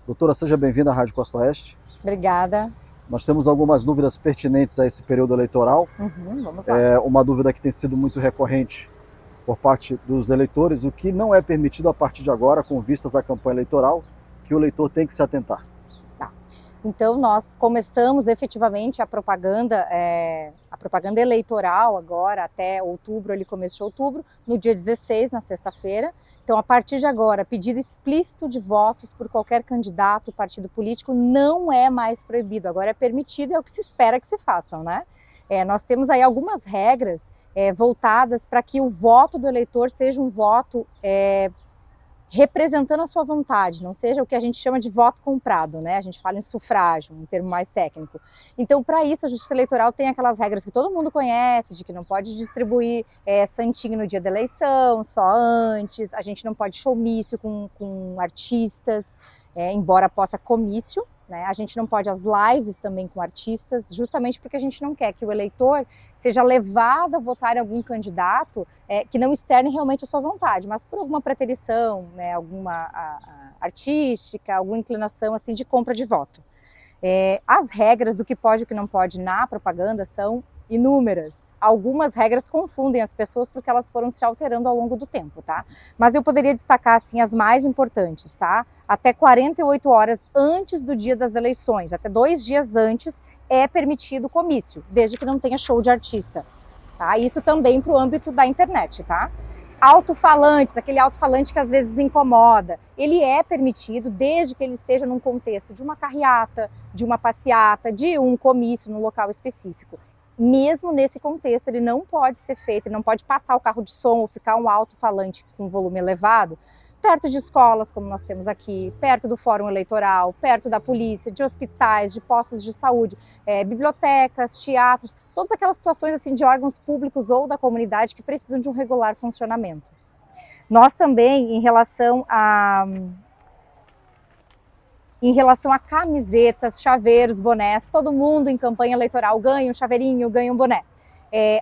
Doutora, seja bem-vinda à Rádio Costa Oeste. Obrigada. Nós temos algumas dúvidas pertinentes a esse período eleitoral. Vamos lá. Uma dúvida que tem sido muito recorrente por parte dos eleitores, o que não é permitido a partir de agora, com vistas à campanha eleitoral, que o eleitor tem que se atentar. Então, nós começamos efetivamente a propaganda eleitoral agora, até outubro, ali começo de outubro, no dia 16, na sexta-feira. Então, a partir de agora, pedido explícito de votos por qualquer candidato, partido político, não é mais proibido, agora é permitido e é o que se espera que se façam, né? Nós temos aí algumas regras voltadas para que o voto do eleitor seja um voto representando a sua vontade, não seja o que a gente chama de voto comprado, né? A gente fala em sufrágio, um termo mais técnico. Então, para isso, a Justiça Eleitoral tem aquelas regras que todo mundo conhece, de que não pode distribuir santinho no dia da eleição, só antes, a gente não pode showmício com artistas, embora possa comício, né? A gente não pode as lives também com artistas, justamente porque a gente não quer que o eleitor seja levado a votar em algum candidato que não externe realmente a sua vontade, mas por alguma preterição, né, alguma artística, alguma inclinação assim de compra de voto. As regras do que pode e o que não pode na propaganda são inúmeras. Algumas regras confundem as pessoas porque elas foram se alterando ao longo do tempo, tá? Mas eu poderia destacar, assim, as mais importantes, tá? Até 48 horas antes do dia das eleições, até 2 dias antes, é permitido comício, desde que não tenha show de artista, tá? Isso também para o âmbito da internet, tá? Alto-falantes, aquele alto-falante que às vezes incomoda, ele é permitido desde que ele esteja num contexto de uma carreata, de uma passeata, de um comício num local específico. Mesmo nesse contexto, ele não pode ser feito, ele não pode passar o carro de som ou ficar um alto-falante com volume elevado perto de escolas, como nós temos aqui, perto do fórum eleitoral, perto da polícia, de hospitais, de postos de saúde, bibliotecas, teatros, todas aquelas situações assim, de órgãos públicos ou da comunidade que precisam de um regular funcionamento. Nós também, em relação a camisetas, chaveiros, bonés, todo mundo em campanha eleitoral ganha um chaveirinho, ganha um boné.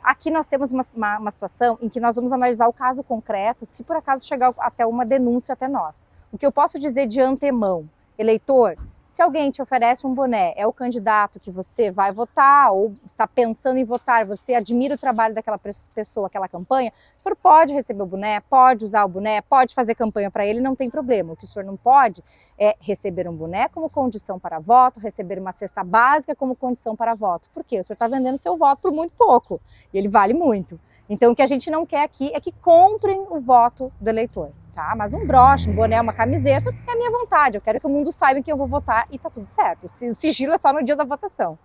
Aqui nós temos uma situação em que nós vamos analisar o caso concreto, se por acaso chegar até uma denúncia até nós. O que eu posso dizer de antemão, eleitor, se alguém te oferece um boné, é o candidato que você vai votar ou está pensando em votar, você admira o trabalho daquela pessoa, aquela campanha, o senhor pode receber o boné, pode usar o boné, pode fazer campanha para ele, não tem problema. O que o senhor não pode é receber um boné como condição para voto, receber uma cesta básica como condição para voto. Por quê? O senhor está vendendo seu voto por muito pouco e ele vale muito. Então, o que a gente não quer aqui é que comprem o voto do eleitor, tá? Mas um broche, um boné, uma camiseta é a minha vontade. Eu quero que o mundo saiba que eu vou votar e tá tudo certo. O sigilo é só no dia da votação.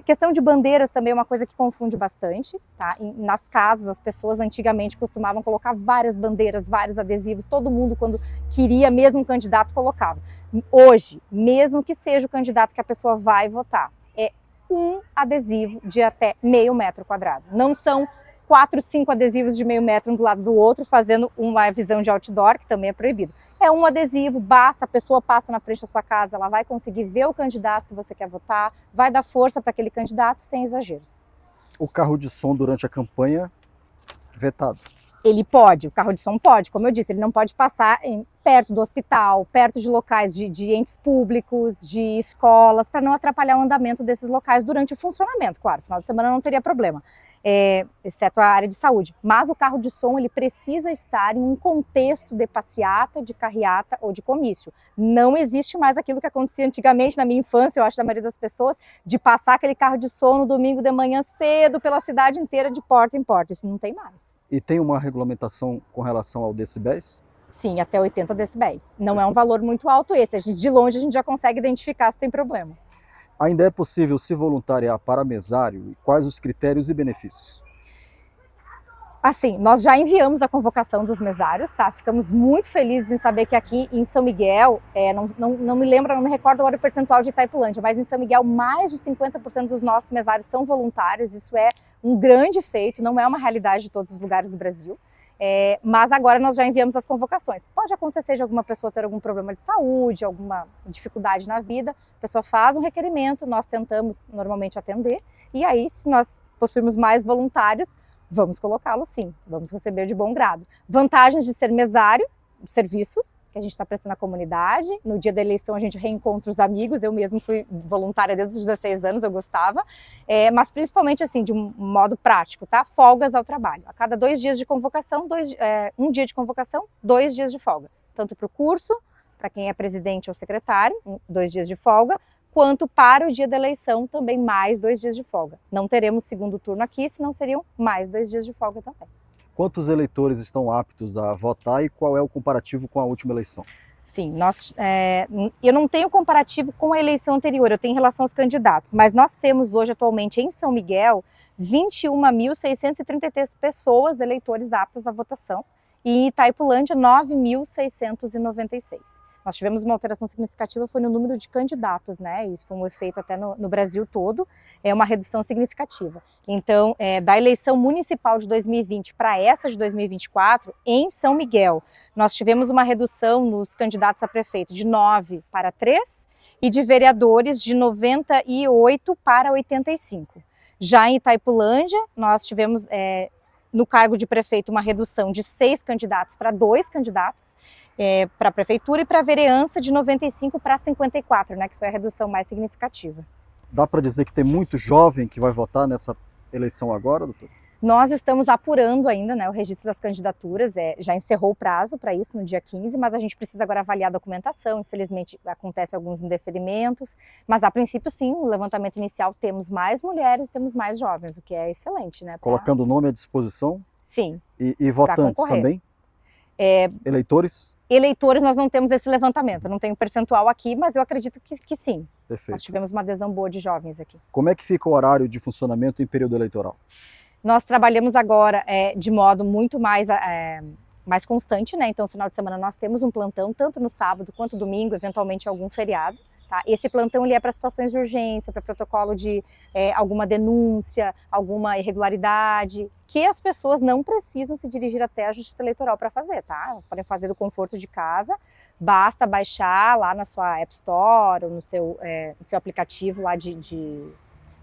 Questão de bandeiras também é uma coisa que confunde bastante, tá? Nas casas, as pessoas antigamente costumavam colocar várias bandeiras, vários adesivos. Todo mundo, quando queria mesmo um candidato, colocava. Hoje, mesmo que seja o candidato que a pessoa vai votar, é um adesivo de até meio metro quadrado. Não são 4, 5 adesivos de meio metro um do lado do outro, fazendo uma visão de outdoor, que também é proibido. É um adesivo, basta, a pessoa passa na frente da sua casa, ela vai conseguir ver o candidato que você quer votar, vai dar força para aquele candidato sem exageros. O carro de som durante a campanha, vetado. Ele pode, o carro de som pode, como eu disse, ele não pode passar perto do hospital, perto de locais de entes públicos, de escolas, para não atrapalhar o andamento desses locais durante o funcionamento. Claro, final de semana não teria problema, exceto a área de saúde. Mas o carro de som, ele precisa estar em um contexto de passeata, de carreata ou de comício. Não existe mais aquilo que acontecia antigamente na minha infância, eu acho, da maioria das pessoas, de passar aquele carro de som no domingo de manhã cedo pela cidade inteira de porta em porta. Isso não tem mais. E tem uma regulamentação com relação ao decibéis? Sim, até 80 decibéis. Não é um valor muito alto esse. De longe a gente já consegue identificar se tem problema. Ainda é possível se voluntariar para mesário? E quais os critérios e benefícios? Assim, nós já enviamos a convocação dos mesários, tá? Ficamos muito felizes em saber que aqui em São Miguel, não me lembro, não me recordo agora o percentual de Itaipulândia, mas em São Miguel mais de 50% dos nossos mesários são voluntários. Isso é um grande feito, não é uma realidade de todos os lugares do Brasil. Mas agora nós já enviamos as convocações. Pode acontecer de alguma pessoa ter algum problema de saúde, alguma dificuldade na vida, a pessoa faz um requerimento, nós tentamos normalmente atender, e aí se nós possuirmos mais voluntários, vamos colocá-lo sim, vamos receber de bom grado. Vantagens de ser mesário, serviço, que que a gente está prestando à comunidade. No dia da eleição a gente reencontra os amigos, eu mesmo fui voluntária desde os 16 anos, eu gostava, mas principalmente assim, de um modo prático, tá? Folgas ao trabalho. A cada 2 dias de convocação, um dia de convocação, 2 dias de folga. Tanto para o curso, para quem é presidente ou secretário, 2 dias de folga, quanto para o dia da eleição, também mais 2 dias de folga. Não teremos segundo turno aqui, senão seriam mais 2 dias de folga também. Quantos eleitores estão aptos a votar e qual é o comparativo com a última eleição? Sim, eu não tenho comparativo com a eleição anterior, eu tenho em relação aos candidatos, mas nós temos hoje atualmente em São Miguel 21.633 pessoas, eleitores aptas à votação, e em Itaipulândia 9.696. Nós tivemos uma alteração significativa, foi no número de candidatos, né? Isso foi um efeito até no Brasil todo, é uma redução significativa. Então, da eleição municipal de 2020 para essa de 2024, em São Miguel, nós tivemos uma redução nos candidatos a prefeito de 9 para 3 e de vereadores de 98 para 85. Já em Itaipulândia, nós tivemos no cargo de prefeito uma redução de 6 candidatos para 2 candidatos, para a prefeitura, e para a vereança de 95 para 54, né, que foi a redução mais significativa. Dá para dizer que tem muito jovem que vai votar nessa eleição agora, doutor? Nós estamos apurando ainda, né, o registro das candidaturas, já encerrou o prazo para isso no dia 15, mas a gente precisa agora avaliar a documentação, infelizmente acontecem alguns indeferimentos, mas a princípio sim, no levantamento inicial temos mais mulheres, temos mais jovens, o que é excelente, né? Colocando o nome à disposição? Sim. E votantes também? Eleitores? Eleitores nós não temos esse levantamento, eu não tenho percentual aqui, mas eu acredito que sim. Perfeito. Nós tivemos uma adesão boa de jovens aqui. Como é que fica o horário de funcionamento em período eleitoral? Nós trabalhamos agora de modo muito mais constante, né? Então, no final de semana nós temos um plantão, tanto no sábado quanto domingo, eventualmente algum feriado. Tá? Esse plantão ele é para situações de urgência, para protocolo de alguma denúncia, alguma irregularidade, que as pessoas não precisam se dirigir até a Justiça Eleitoral para fazer, tá? Elas podem fazer do conforto de casa, basta baixar lá na sua App Store ou no seu aplicativo lá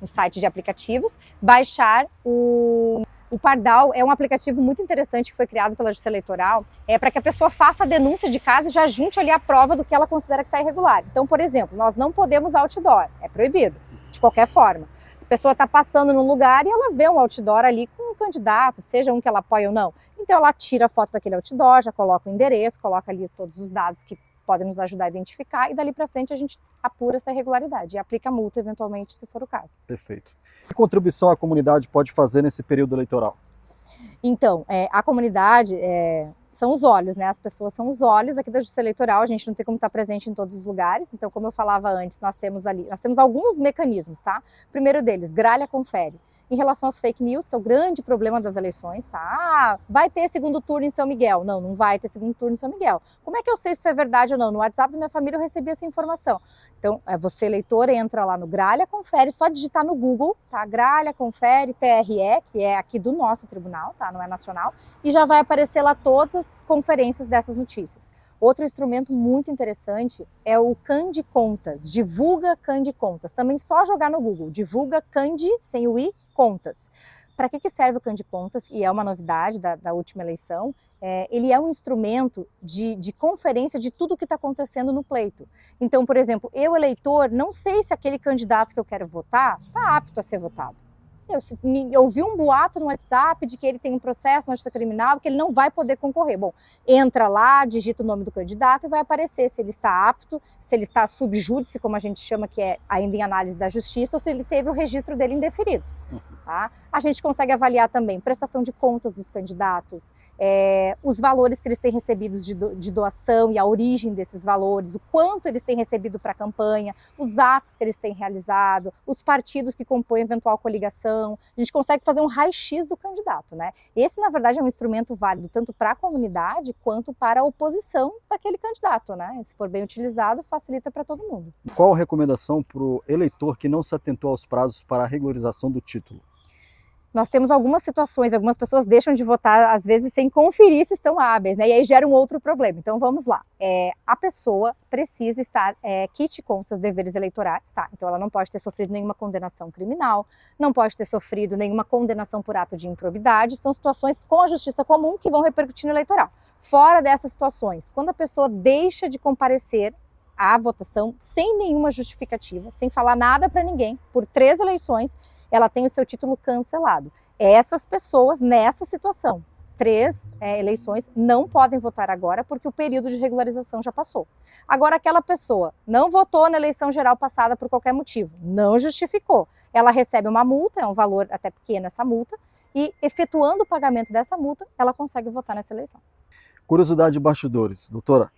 no site de aplicativos, baixar o Pardal. É um aplicativo muito interessante que foi criado pela Justiça Eleitoral, para que a pessoa faça a denúncia de casa e já junte ali a prova do que ela considera que está irregular. Então, por exemplo, nós não podemos outdoor, é proibido, de qualquer forma. A pessoa está passando num lugar e ela vê um outdoor ali com um candidato, seja um que ela apoia ou não. Então ela tira a foto daquele outdoor, já coloca o endereço, coloca ali todos os dados que podem nos ajudar a identificar, e dali para frente a gente apura essa irregularidade e aplica a multa eventualmente, se for o caso. Perfeito. Que contribuição a comunidade pode fazer nesse período eleitoral? Então, a comunidade são os olhos, né? As pessoas são os olhos aqui da Justiça Eleitoral, a gente não tem como estar presente em todos os lugares, então, como eu falava antes, nós temos alguns mecanismos, tá? O primeiro deles, gralha confere. Em relação às fake news, que é o grande problema das eleições, tá? Vai ter segundo turno em São Miguel. Não, não vai ter segundo turno em São Miguel. Como é que eu sei se isso é verdade ou não? No WhatsApp da minha família eu recebi essa informação. Então, você, eleitor, entra lá no Gralha Confere, só digitar no Google, tá? Gralha Confere TRE, que é aqui do nosso tribunal, tá? Não é nacional, e já vai aparecer lá todas as conferências dessas notícias. Outro instrumento muito interessante é o Candi Contas, Divulga Candi Contas. Também só jogar no Google, Divulga Candi, sem o I, Contas. Para que serve o Candi Contas? E é uma novidade da última eleição. Ele é um instrumento de conferência de tudo o que está acontecendo no pleito. Então, por exemplo, eu, eleitor, não sei se aquele candidato que eu quero votar está apto a ser votado. Eu ouvi um boato no WhatsApp de que ele tem um processo na Justiça Criminal, que ele não vai poder concorrer. Bom, entra lá, digita o nome do candidato e vai aparecer se ele está apto, se ele está sub júdice, como a gente chama, que é ainda em análise da Justiça, ou se ele teve o registro dele indeferido. Tá? A gente consegue avaliar também prestação de contas dos candidatos, os valores que eles têm recebidos de doação e a origem desses valores, o quanto eles têm recebido para a campanha, os atos que eles têm realizado, os partidos que compõem eventual coligação. A gente consegue fazer um raio-x do candidato, né? Esse, na verdade, é um instrumento válido tanto para a comunidade quanto para a oposição daquele candidato, né? Se for bem utilizado, facilita para todo mundo. Qual a recomendação para o eleitor que não se atentou aos prazos para a regularização do título? Nós temos algumas situações, algumas pessoas deixam de votar, às vezes, sem conferir se estão hábeis, né? E aí gera um outro problema. Então, vamos lá. A pessoa precisa estar quite com seus deveres eleitorais, tá? Então, ela não pode ter sofrido nenhuma condenação criminal, não pode ter sofrido nenhuma condenação por ato de improbidade. São situações com a justiça comum que vão repercutir no eleitoral. Fora dessas situações, quando a pessoa deixa de comparecer à votação sem nenhuma justificativa, sem falar nada para ninguém, por 3 eleições, ela tem o seu título cancelado. Essas pessoas, nessa situação, 3 eleições, não podem votar agora porque o período de regularização já passou. Agora, aquela pessoa não votou na eleição geral passada por qualquer motivo, não justificou, ela recebe uma multa, é um valor até pequeno essa multa, e efetuando o pagamento dessa multa, ela consegue votar nessa eleição. Curiosidade de bastidores, doutora,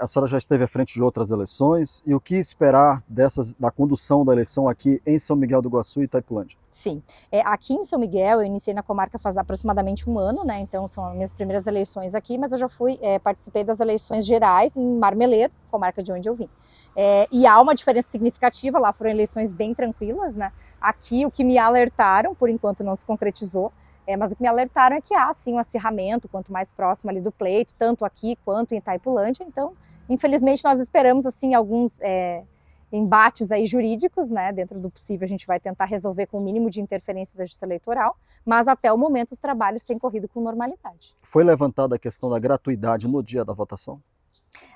a senhora já esteve à frente de outras eleições, e o que esperar da condução da eleição aqui em São Miguel do Iguaçu e Itaipulândia? Sim, aqui em São Miguel eu iniciei na comarca faz aproximadamente 1 ano, né? Então são as minhas primeiras eleições aqui, mas eu já participei das eleições gerais em Marmeleiro, comarca de onde eu vim. E há uma diferença significativa, lá foram eleições bem tranquilas, né? Aqui o que me alertaram, por enquanto não se concretizou, mas o que me alertaram é que há sim um acirramento, quanto mais próximo ali do pleito, tanto aqui quanto em Itaipulândia. Então, infelizmente, nós esperamos assim alguns embates aí jurídicos, né? Dentro do possível, a gente vai tentar resolver com o mínimo de interferência da Justiça Eleitoral, mas até o momento os trabalhos têm corrido com normalidade. Foi levantada a questão da gratuidade no dia da votação?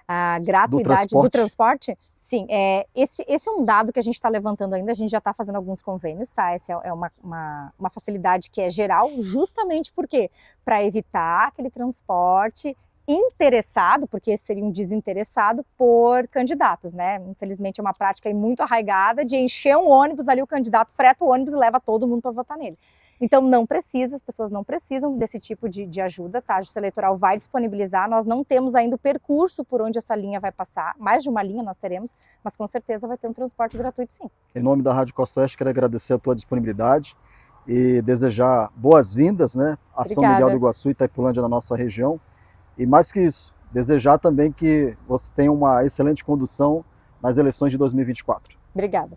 A gratuidade do transporte? Sim, esse é um dado que a gente está levantando ainda, a gente já está fazendo alguns convênios, tá? Essa é uma facilidade que é geral, justamente porque para evitar aquele transporte interessado, porque esse seria um desinteressado por candidatos, né? Infelizmente é uma prática aí muito arraigada de encher um ônibus ali, o candidato freta o ônibus e leva todo mundo para votar nele. Então não precisa, as pessoas não precisam desse tipo de ajuda, tá? A Justiça Eleitoral vai disponibilizar, nós não temos ainda o percurso por onde essa linha vai passar, mais de uma linha nós teremos, mas com certeza vai ter um transporte gratuito sim. Em nome da Rádio Costa Oeste, quero agradecer a tua disponibilidade e desejar boas-vindas, né, a São Miguel do Iguaçu e Itaipulândia na nossa região. E mais que isso, desejar também que você tenha uma excelente condução nas eleições de 2024. Obrigada.